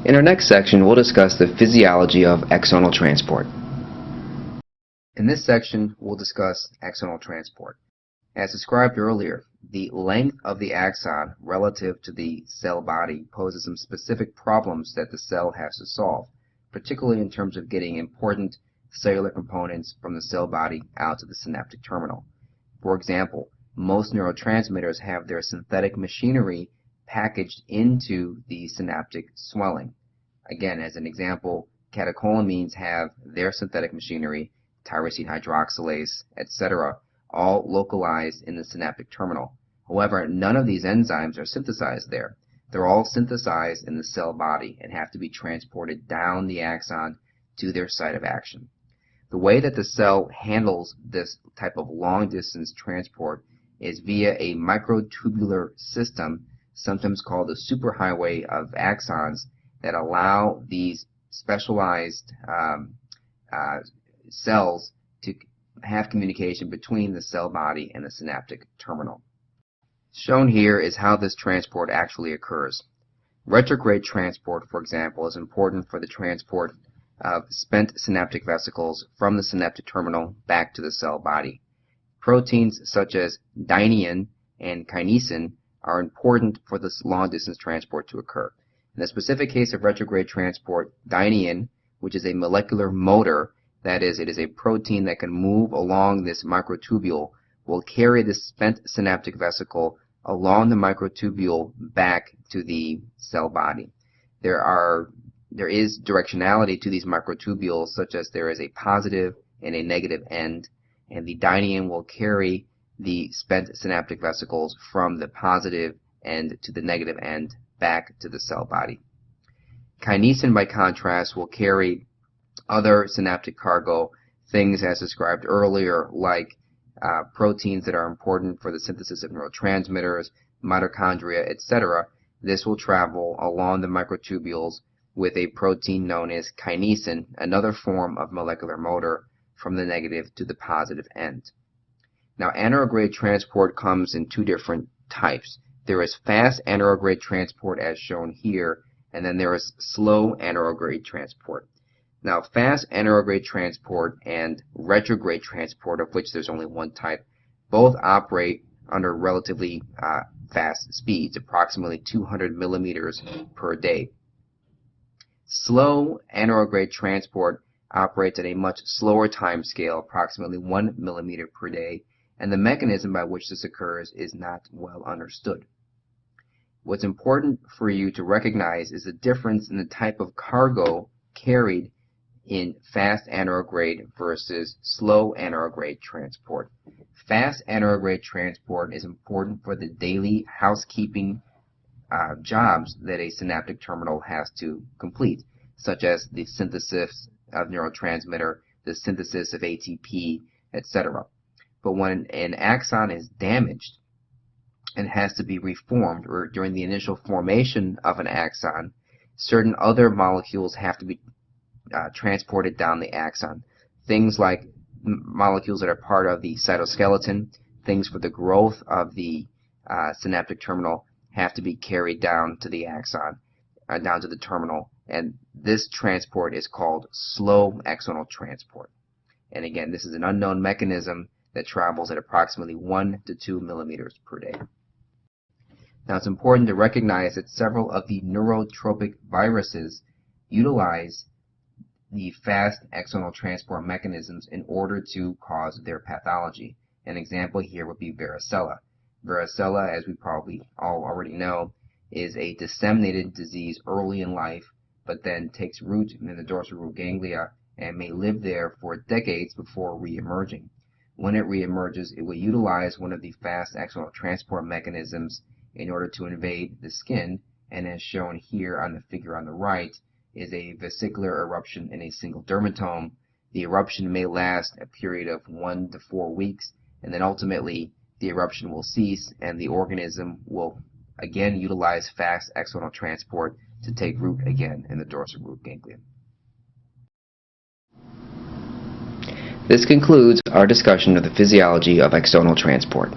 In our next section, we'll discuss the physiology of axonal transport. In this section, we'll discuss axonal transport. As described earlier, the length of the axon relative to the cell body poses some specific problems that the cell has to solve, particularly in terms of getting important cellular components from the cell body out to the synaptic terminal. For example, most neurotransmitters have their synthetic machinery packaged into the synaptic swelling. Again, as an example, catecholamines have their synthetic machinery, tyrosine hydroxylase, etc., all localized in the synaptic terminal. However, none of these enzymes are synthesized there. They're all synthesized in the cell body and have to be transported down the axon to their site of action. The way that the cell handles this type of long-distance transport is via a microtubular system, sometimes called the superhighway of axons, that allow these specialized cells to have communication between the cell body and the synaptic terminal. Shown here is how this transport actually occurs. Retrograde transport, for example, is important for the transport of spent synaptic vesicles from the synaptic terminal back to the cell body. Proteins such as dynein and kinesin are important for this long-distance transport to occur. In the specific case of retrograde transport, dynein, which is a molecular motor, that is, it is a protein that can move along this microtubule, will carry the spent synaptic vesicle along the microtubule back to the cell body. There is directionality to these microtubules, such as there is a positive and a negative end, and the dynein will carry the spent synaptic vesicles from the positive end to the negative end back to the cell body. Kinesin, by contrast, will carry other synaptic cargo, things as described earlier, like proteins that are important for the synthesis of neurotransmitters, mitochondria, etc. This will travel along the microtubules with a protein known as kinesin, another form of molecular motor, from the negative to the positive end. Now, anaerograde transport comes in two different types. There is fast anaerograde transport, as shown here, and then there is slow anaerograde transport. Now, fast anaerograde transport and retrograde transport, of which there's only one type, both operate under relatively fast speeds, approximately 200 millimeters per day. Slow anaerograde transport operates at a much slower time scale, approximately 1 millimeter per day, and the mechanism by which this occurs is not well understood. What's important for you to recognize is the difference in the type of cargo carried in fast anaerograde versus slow anaerograde transport. Fast anaerograde transport is important for the daily housekeeping jobs that a synaptic terminal has to complete, such as the synthesis of neurotransmitter, the synthesis of ATP, etc. But when an axon is damaged and has to be reformed, or during the initial formation of an axon, certain other molecules have to be transported down the axon. Things like molecules that are part of the cytoskeleton, things for the growth of the synaptic terminal, have to be carried down to the axon, down to the terminal, and this transport is called slow axonal transport. And again, this is an unknown mechanism that travels at approximately 1 to 2 millimeters per day. Now, it's important to recognize that several of the neurotropic viruses utilize the fast axonal transport mechanisms in order to cause their pathology. An example here would be varicella. Varicella, as we probably all already know, is a disseminated disease early in life, but then takes root in the dorsal root ganglia and may live there for decades before re-emerging. When it re-emerges, it will utilize one of the fast axonal transport mechanisms in order to invade the skin, and as shown here on the figure on the right, is a vesicular eruption in a single dermatome. The eruption may last a period of 1 to 4 weeks, and then ultimately the eruption will cease and the organism will again utilize fast axonal transport to take root again in the dorsal root ganglion. This concludes our discussion of the physiology of axonal transport.